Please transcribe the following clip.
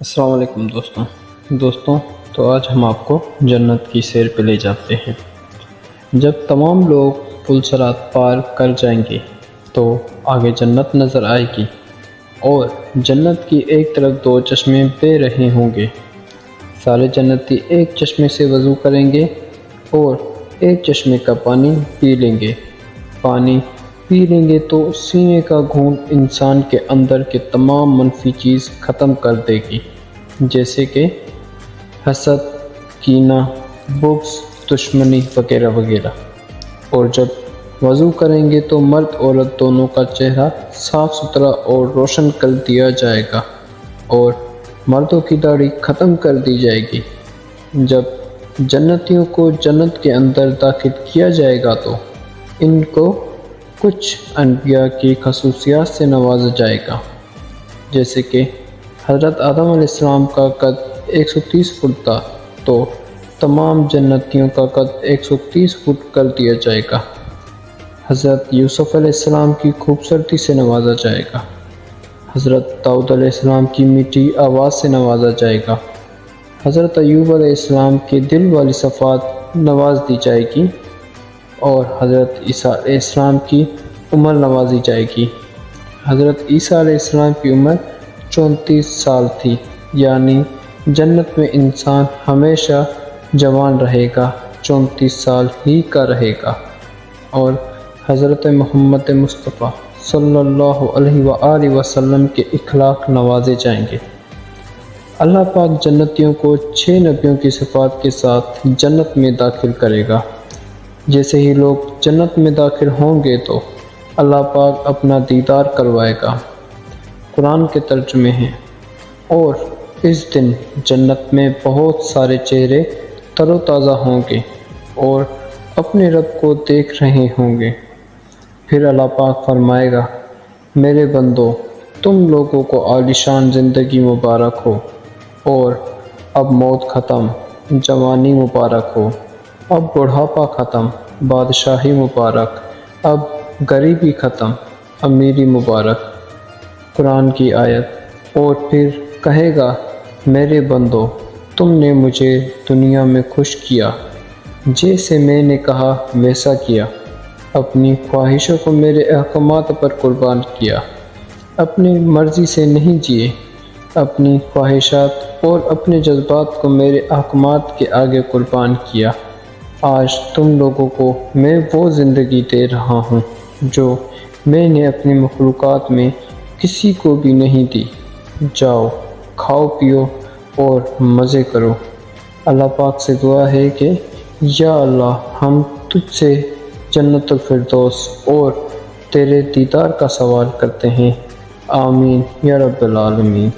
السلام علیکم دوستوں تو آج ہم آپ کو جنت کی سیر پہ لے جاتے ہیں۔ جب تمام لوگ پل صراط پار کر جائیں گے تو آگے جنت نظر آئے گی اور جنت کی ایک طرف 2 چشمے بہہ رہے ہوں گے۔ سارے جنتی ایک چشمے سے وضو کریں گے اور ایک چشمے کا پانی پی لیں گے۔ پانی پی لیں گے تو سینے کا گھونٹ انسان کے اندر کے تمام منفی چیز ختم کر دے گی، جیسے کہ حسد، کینہ، بغض، دشمنی وغیرہ وغیرہ۔ اور جب وضو کریں گے تو مرد عورت دونوں کا چہرہ صاف ستھرا اور روشن کر دیا جائے گا اور مردوں کی داڑھی ختم کر دی جائے گی۔ جب جنتیوں کو جنت کے اندر داخل کیا جائے گا تو ان کو کچھ انبیاء کی خصوصیات سے نوازا جائے گا، جیسے کہ حضرت آدم علیہ السلام کا قد 130 فٹ تھا تو تمام جنتیوں کا قد 130 فٹ کر دیا جائے گا۔ حضرت یوسف علیہ السلام کی خوبصورتی سے نوازا جائے گا۔ حضرت داؤد علیہ السلام کی میٹھی آواز سے نوازا جائے گا۔ حضرت ایوب علیہ السلام کے دل والی صفات نواز دی جائے گی اور حضرت عیسیٰ علیہ السلام کی عمر نوازی جائے گی۔ حضرت عیسیٰ علیہ السلام کی عمر 34 سال تھی، یعنی جنت میں انسان ہمیشہ جوان رہے گا، 34 سال ہی کا رہے گا۔ اور حضرت محمد مصطفیٰ صلی اللہ علیہ وآلہ وسلم کے اخلاق نوازے جائیں گے۔ اللہ پاک جنتیوں کو 6 نبیوں کی صفات کے ساتھ جنت میں داخل کرے گا۔ جیسے ہی لوگ جنت میں داخل ہوں گے تو اللہ پاک اپنا دیدار کروائے گا۔ قرآن کے ترجمے ہیں، اور اس دن جنت میں بہت سارے چہرے تر و تازہ ہوں گے اور اپنے رب کو دیکھ رہے ہوں گے۔ پھر اللہ پاک فرمائے گا، میرے بندو، تم لوگوں کو عالیشان زندگی مبارک ہو، اور اب موت ختم، جوانی مبارک ہو، اب بڑھاپا ختم، بادشاہی مبارک، اب غریبی ختم، امیری مبارک۔ قرآن کی آیت۔ اور پھر کہے گا، میرے بندو، تم نے مجھے دنیا میں خوش کیا، جیسے میں نے کہا ویسا کیا، اپنی خواہشوں کو میرے احکامات پر قربان کیا، اپنی مرضی سے نہیں جیے، اپنی خواہشات اور اپنے جذبات کو میرے احکامات کے آگے قربان کیا۔ آج تم لوگوں کو میں وہ زندگی دے رہا ہوں جو میں نے اپنی مخلوقات میں کسی کو بھی نہیں دی۔ جاؤ، کھاؤ پیو اور مزے کرو۔ اللہ پاک سے دعا ہے کہ یا اللہ، ہم تجھ سے جنت الفردوس اور تیرے دیدار کا سوال کرتے ہیں۔ آمین یا رب العالمین۔